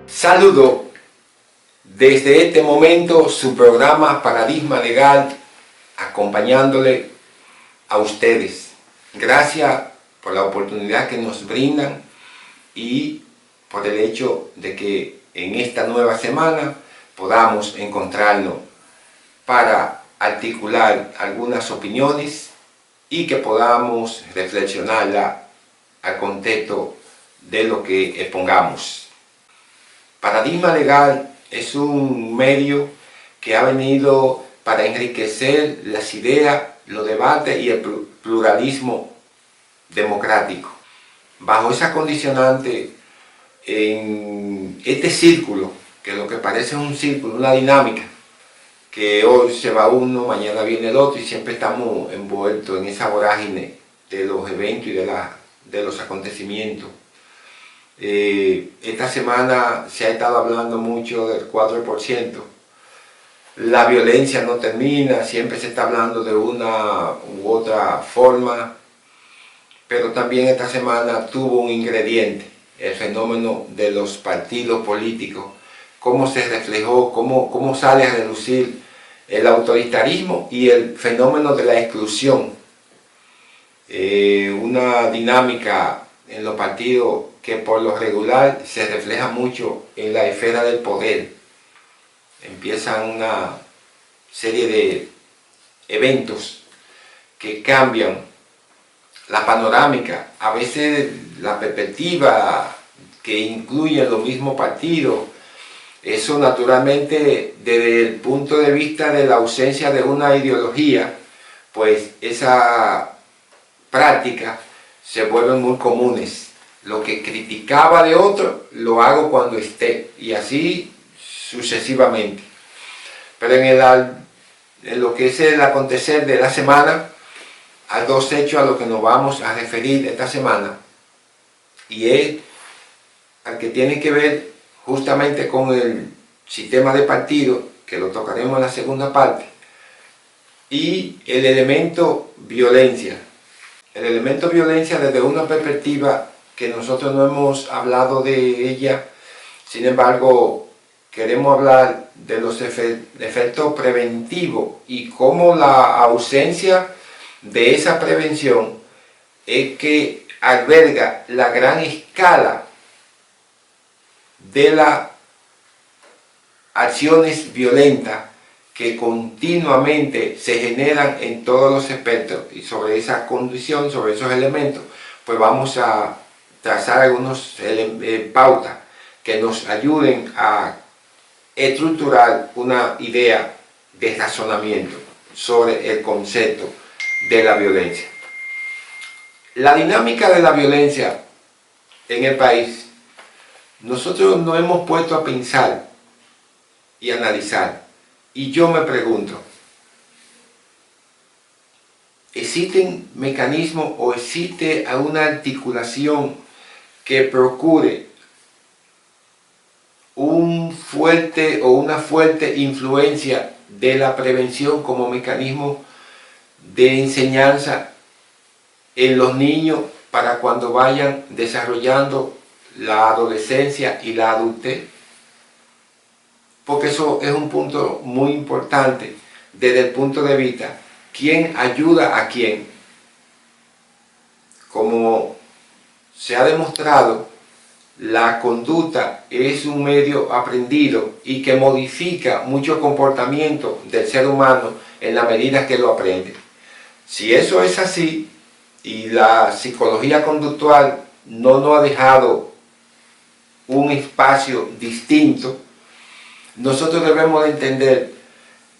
Saludo desde este momento su programa Paradigma Legal, acompañándole a ustedes. Gracias por la oportunidad que nos brindan y por el hecho de que en esta nueva semana podamos encontrarnos para articular algunas opiniones y que podamos reflexionarla al contexto de lo que expongamos. Paradigma Legal es un medio que ha venido para enriquecer las ideas, los debates y el pluralismo democrático. Bajo esa condicionante, en este círculo, que lo que parece es un círculo, una dinámica, que hoy se va uno, mañana viene el otro y siempre estamos envueltos en esa vorágine de los eventos y de los acontecimientos. Esta semana se ha estado hablando mucho del 4%. La violencia no termina, siempre se está hablando de una u otra forma, pero también esta semana tuvo un ingrediente, el fenómeno de los partidos políticos, cómo se reflejó, cómo sale a relucir el autoritarismo y el fenómeno de la exclusión. Una dinámica en los partidos que por lo regular se refleja mucho en la esfera del poder. Empiezan una serie de eventos que cambian la panorámica, a veces la perspectiva que incluyen los mismos partidos. Eso naturalmente desde el punto de vista de la ausencia de una ideología, pues esa práctica se vuelven muy comunes. Lo que criticaba de otro, lo hago cuando esté, y así sucesivamente. Pero en lo que es el acontecer de la semana, hay dos hechos a los que nos vamos a referir esta semana, y es al que tiene que ver justamente con el sistema de partido, que lo tocaremos en la segunda parte, y el elemento violencia. El elemento violencia desde una perspectiva que nosotros no hemos hablado de ella, sin embargo, queremos hablar de los efectos preventivos y cómo la ausencia de esa prevención es que alberga la gran escala de las acciones violentas que continuamente se generan en todos los espectros, y sobre esa condición, sobre esos elementos, pues vamos a trazar algunas pautas que nos ayuden a estructurar una idea de razonamiento sobre el concepto de la violencia. La dinámica de la violencia en el país, nosotros nos hemos puesto a pensar y analizar, y yo me pregunto, ¿existen mecanismos o existe alguna articulación que procure una fuerte influencia de la prevención como mecanismo de enseñanza en los niños para cuando vayan desarrollando la adolescencia y la adultez? Porque eso es un punto muy importante desde el punto de vista quién ayuda a quién. Como se ha demostrado, la conducta es un medio aprendido y que modifica mucho comportamiento del ser humano en la medida que lo aprende. Si eso es así, y la psicología conductual no nos ha dejado un espacio distinto, nosotros debemos de entender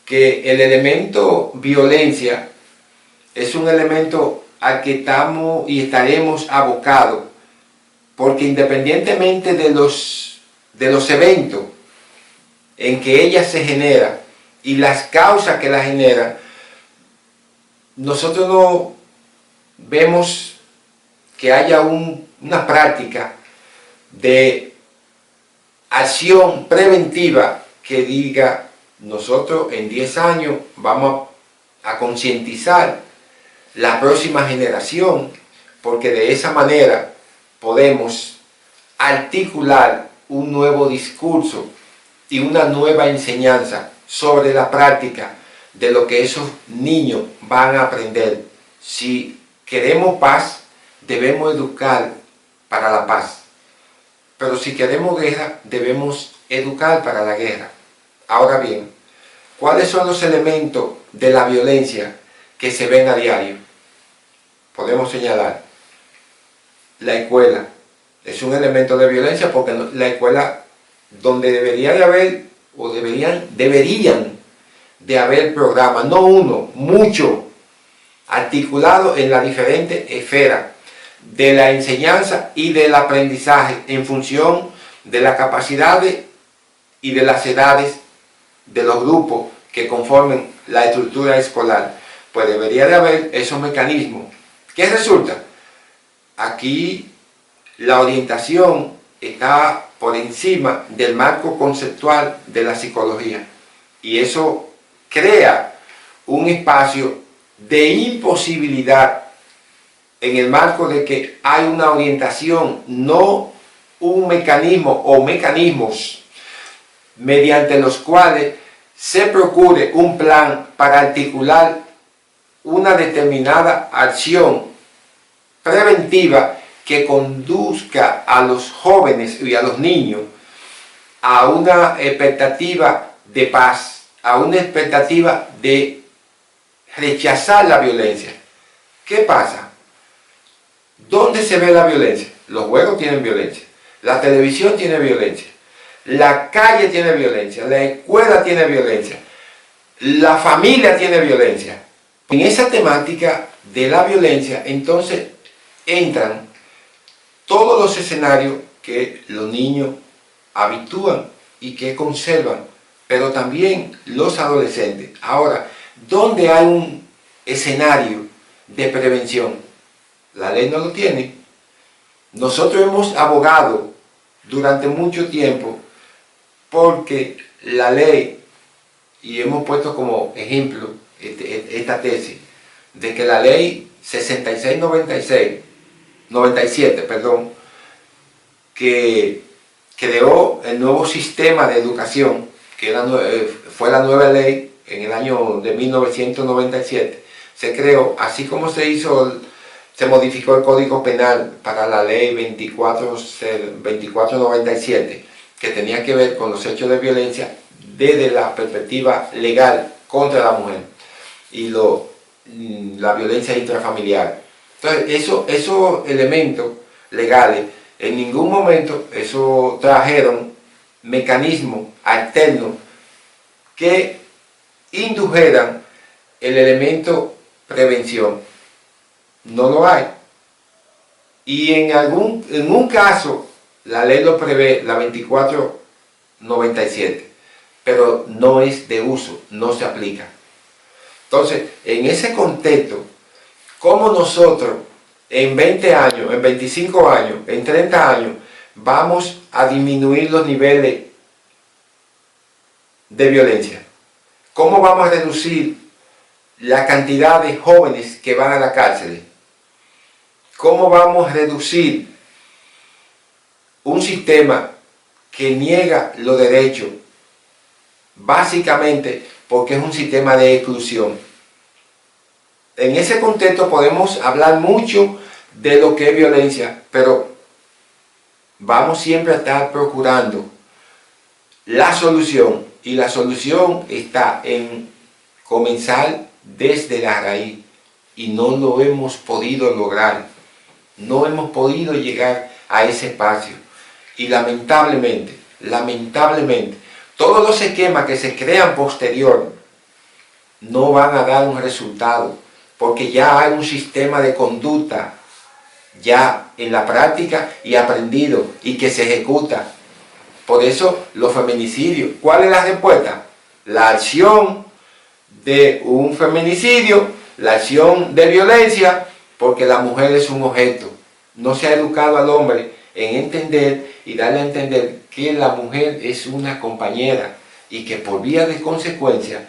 que el elemento violencia es un elemento al que estamos y estaremos abocados, porque independientemente de los eventos en que ella se genera y las causas que la generan, nosotros no vemos que haya una práctica de acción preventiva que diga, nosotros en 10 años vamos a concientizar la próxima generación, porque de esa manera podemos articular un nuevo discurso y una nueva enseñanza sobre la práctica de lo que esos niños van a aprender. Si queremos paz, debemos educar para la paz. Pero si queremos guerra, debemos educar para la guerra. Ahora bien, ¿cuáles son los elementos de la violencia que se ven a diario? Podemos señalar, la escuela es un elemento de violencia porque la escuela, donde debería de haber, o deberían de haber programas, no uno, muchos, articulados en las diferentes esferas de la enseñanza y del aprendizaje en función de las capacidades y de las edades de los grupos que conformen la estructura escolar. Pues debería de haber esos mecanismos. ¿Qué resulta? Aquí la orientación está por encima del marco conceptual de la psicología, y eso crea un espacio de imposibilidad en el marco de que hay una orientación, no un mecanismo o mecanismos mediante los cuales se procure un plan para articular una determinada acción preventiva que conduzca a los jóvenes y a los niños a una expectativa de paz, a una expectativa de rechazar la violencia. ¿Qué pasa? ¿Dónde se ve la violencia? Los juegos tienen violencia, la televisión tiene violencia, la calle tiene violencia, la escuela tiene violencia, la familia tiene violencia. En esa temática de la violencia, entonces, entran todos los escenarios que los niños habitúan y que conservan, pero también los adolescentes. Ahora, ¿dónde hay un escenario de prevención? La ley no lo tiene. Nosotros hemos abogado durante mucho tiempo porque la ley, y hemos puesto como ejemplo esta tesis, de que la ley 97, perdón, que creó el nuevo sistema de educación, que fue la nueva ley en el año de 1997, se creó, así como se modificó el Código Penal para la ley 2497, que tenía que ver con los hechos de violencia desde la perspectiva legal contra la mujer y la violencia intrafamiliar. Entonces, esos elementos legales, en ningún momento eso trajeron mecanismos alternos que indujeran el elemento prevención. No lo hay. Y en un caso, la ley lo prevé, la 2497, pero no es de uso, no se aplica. Entonces, en ese contexto, ¿cómo nosotros en 20 años, en 25 años, en 30 años, vamos a disminuir los niveles de violencia? ¿Cómo vamos a reducir la cantidad de jóvenes que van a la cárcel? ¿Cómo vamos a reducir un sistema que niega los derechos? Básicamente porque es un sistema de exclusión. En ese contexto podemos hablar mucho de lo que es violencia, pero vamos siempre a estar procurando la solución, y la solución está en comenzar desde la raíz, y no lo hemos podido lograr, no hemos podido llegar a ese espacio, y lamentablemente, todos los esquemas que se crean posterior no van a dar un resultado, porque ya hay un sistema de conducta ya en la práctica y aprendido y que se ejecuta. Por eso los feminicidios, ¿cuál es la respuesta? La acción de un feminicidio, la acción de violencia, porque la mujer es un objeto. No se ha educado al hombre en entender y darle a entender que la mujer es una compañera y que por vía de consecuencia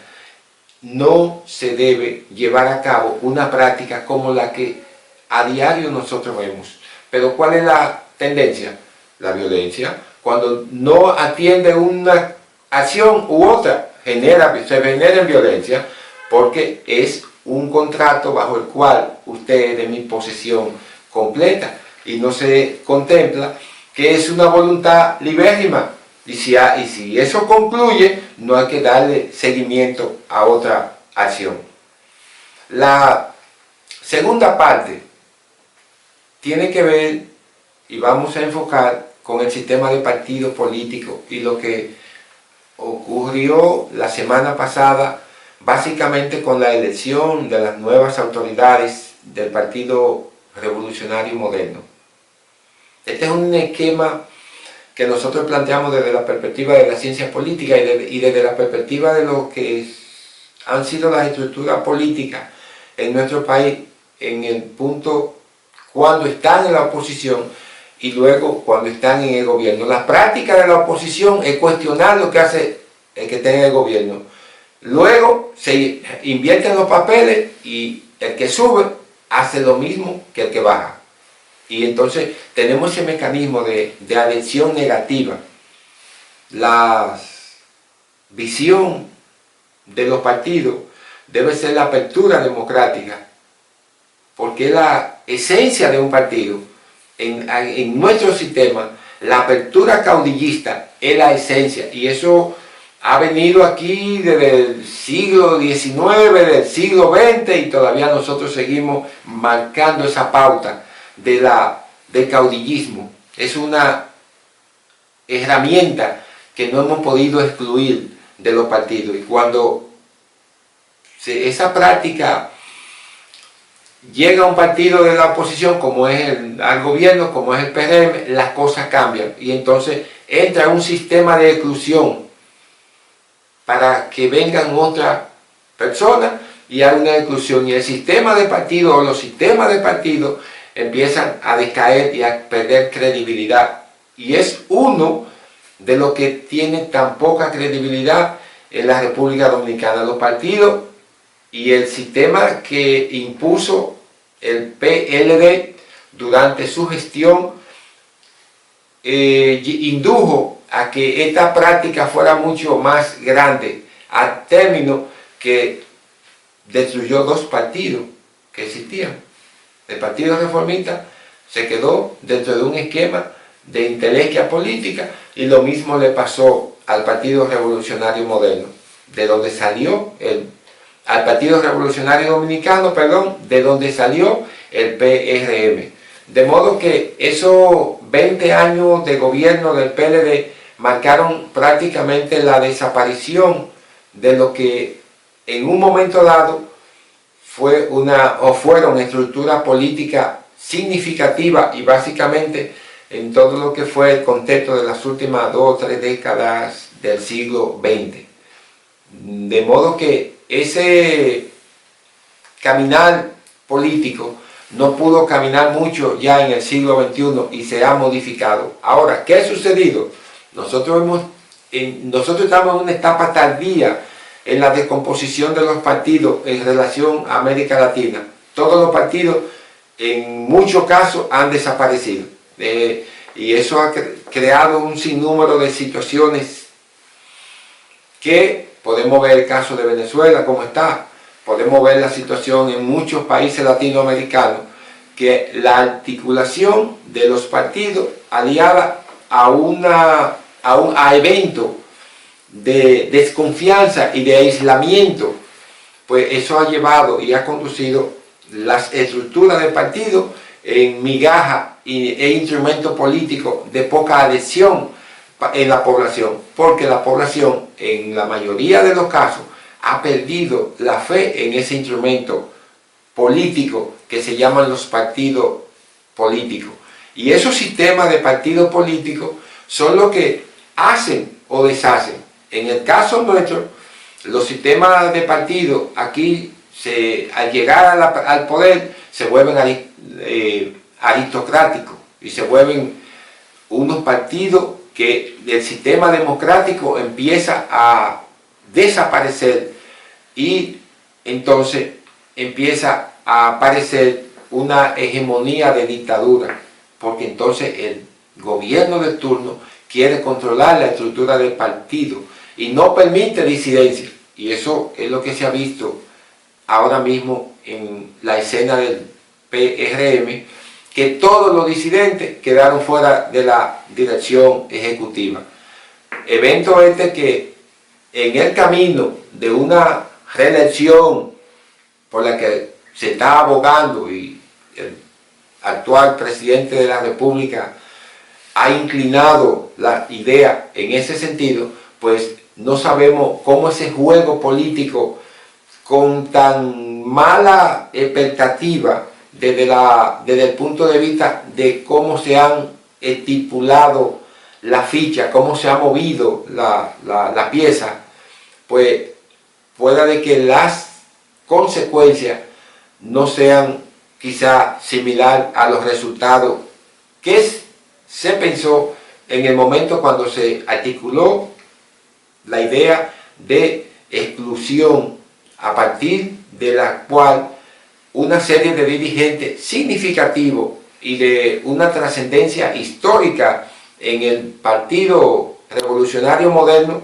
no se debe llevar a cabo una práctica como la que a diario nosotros vemos. Pero ¿cuál es la tendencia? La violencia. cuando no atiende una acción u otra, se genera violencia, porque es un contrato bajo el cual usted es de mi posesión completa y no se contempla que es una voluntad libérrima. Y si eso concluye, no hay que darle seguimiento a otra acción. La segunda parte tiene que ver, y vamos a enfocar, con el sistema de partidos políticos y lo que ocurrió la semana pasada, básicamente con la elección de las nuevas autoridades del Partido Revolucionario Moderno. Este es un esquema que nosotros planteamos desde la perspectiva de la ciencia política y desde la perspectiva de lo que han sido las estructuras políticas en nuestro país en el punto cuando están en la oposición y luego cuando están en el gobierno. La práctica de la oposición es cuestionar lo que hace el que está en el gobierno. Luego se invierten los papeles y el que sube hace lo mismo que el que baja. Y entonces tenemos ese mecanismo de adhesión negativa. La visión de los partidos debe ser la apertura democrática, porque es la esencia de un partido. En nuestro sistema, la apertura caudillista es la esencia, y eso ha venido aquí desde el siglo XIX, del siglo XX, y todavía nosotros seguimos marcando esa pauta del caudillismo. Es una herramienta que no hemos podido excluir de los partidos, y cuando esa práctica llega a un partido de la oposición, como es al gobierno, como es el PRM, las cosas cambian, y entonces entra un sistema de exclusión para que vengan otras personas y hay una exclusión, y el sistema de partido o los sistemas de partido empiezan a decaer y a perder credibilidad, y es uno de los que tiene tan poca credibilidad en la República Dominicana, los partidos y el sistema que impuso el PLD durante su gestión indujo a que esta práctica fuera mucho más grande, al término que destruyó dos partidos que existían. El Partido Reformista se quedó dentro de un esquema de intelequia política, y lo mismo le pasó al Partido Revolucionario Moderno, de donde salió al Partido Revolucionario Dominicano, perdón, de donde salió el PRM. De modo que esos 20 años de gobierno del PLD marcaron prácticamente la desaparición de lo que en un momento dado fueron estructuras políticas significativas, y básicamente en todo lo que fue el contexto de las últimas 2 o 3 décadas del siglo XX. De modo que ese caminar político no pudo caminar mucho ya en el siglo XXI y se ha modificado. Ahora, ¿qué ha sucedido? Nosotros estamos en una etapa tardía en la descomposición de los partidos en relación a América Latina. Todos los partidos en muchos casos han desaparecido, y eso ha creado un sinnúmero de situaciones que podemos ver el caso de Venezuela como está, podemos ver la situación en muchos países latinoamericanos, que la articulación de los partidos aliada a eventos de desconfianza y de aislamiento, pues eso ha llevado y ha conducido las estructuras de partido en migajas e instrumentos políticos de poca adhesión en la población, porque la población en la mayoría de los casos ha perdido la fe en ese instrumento político que se llaman los partidos políticos. Y esos sistemas de partidos políticos son los que hacen o deshacen. En el caso nuestro, los sistemas de partidos aquí, al llegar al poder, se vuelven aristocráticos y se vuelven unos partidos que el sistema democrático empieza a desaparecer, y entonces empieza a aparecer una hegemonía de dictadura, porque entonces el gobierno de turno quiere controlar la estructura del partido y no permite disidencia. Y eso es lo que se ha visto ahora mismo en la escena del PRM, que todos los disidentes quedaron fuera de la dirección ejecutiva. Evento este que en el camino de una reelección por la que se está abogando y el actual presidente de la República ha inclinado la idea en ese sentido, pues no sabemos cómo ese juego político con tan mala expectativa desde el punto de vista de cómo se han estipulado la ficha, cómo se ha movido la pieza, pues pueda de que las consecuencias no sean quizá similar a los resultados que se pensó en el momento cuando se articuló la idea de exclusión, a partir de la cual una serie de dirigentes significativos y de una trascendencia histórica en el Partido Revolucionario Moderno,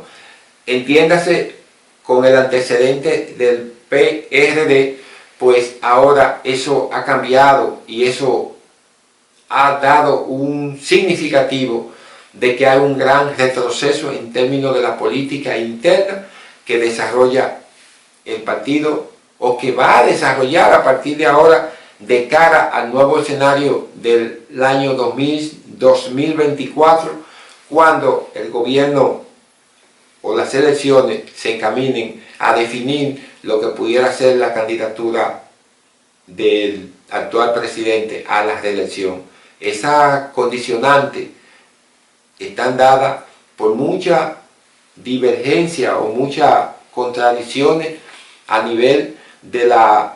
entiéndase con el antecedente del PRD, pues ahora eso ha cambiado y eso ha dado un significativo de que hay un gran retroceso en términos de la política interna que desarrolla el partido o que va a desarrollar a partir de ahora de cara al nuevo escenario del año 2024, cuando el gobierno o las elecciones se encaminen a definir lo que pudiera ser la candidatura del actual presidente a la reelección. Esa condicionante están dadas por mucha divergencia o muchas contradicciones a nivel de la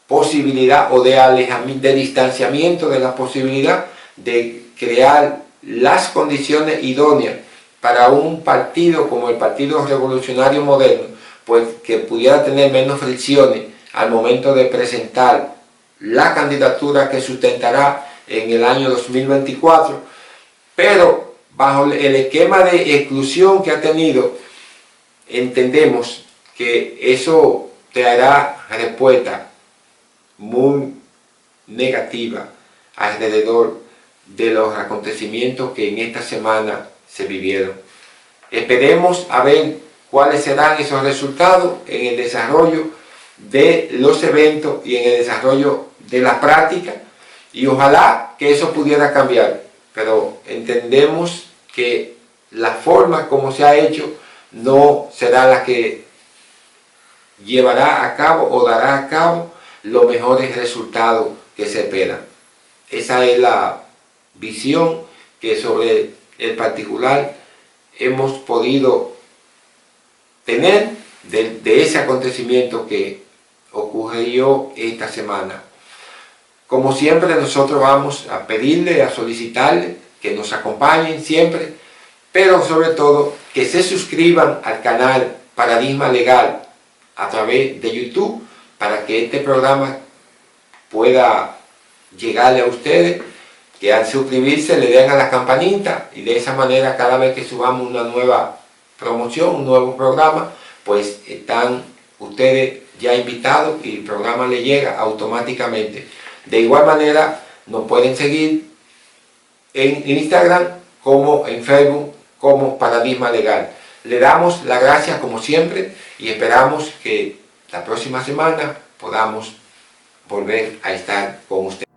posibilidad o de alejamiento, de distanciamiento de la posibilidad de crear las condiciones idóneas para un partido como el Partido Revolucionario Moderno, pues que pudiera tener menos fricciones al momento de presentar la candidatura que sustentará en el año 2024, pero bajo el esquema de exclusión que ha tenido, entendemos que eso traerá respuesta muy negativa alrededor de los acontecimientos que en esta semana se vivieron. Esperemos a ver cuáles serán esos resultados en el desarrollo de los eventos y en el desarrollo de la práctica, y ojalá que eso pudiera cambiar, pero entendemos que la forma como se ha hecho no será la que llevará a cabo o dará a cabo los mejores resultados que se esperan. Esa es la visión que sobre el particular hemos podido tener de ese acontecimiento que ocurrió esta semana. Como siempre, nosotros vamos a pedirle, a solicitarle que nos acompañen siempre, pero sobre todo que se suscriban al canal Paradigma Legal a través de YouTube, para que este programa pueda llegarle a ustedes, que al suscribirse le den a la campanita, y de esa manera cada vez que subamos una nueva promoción, un nuevo programa, pues están ustedes ya invitados y el programa le llega automáticamente. De igual manera nos pueden seguir en Instagram como en Facebook como Paradigma Legal. Le damos las gracias como siempre y esperamos que la próxima semana podamos volver a estar con ustedes.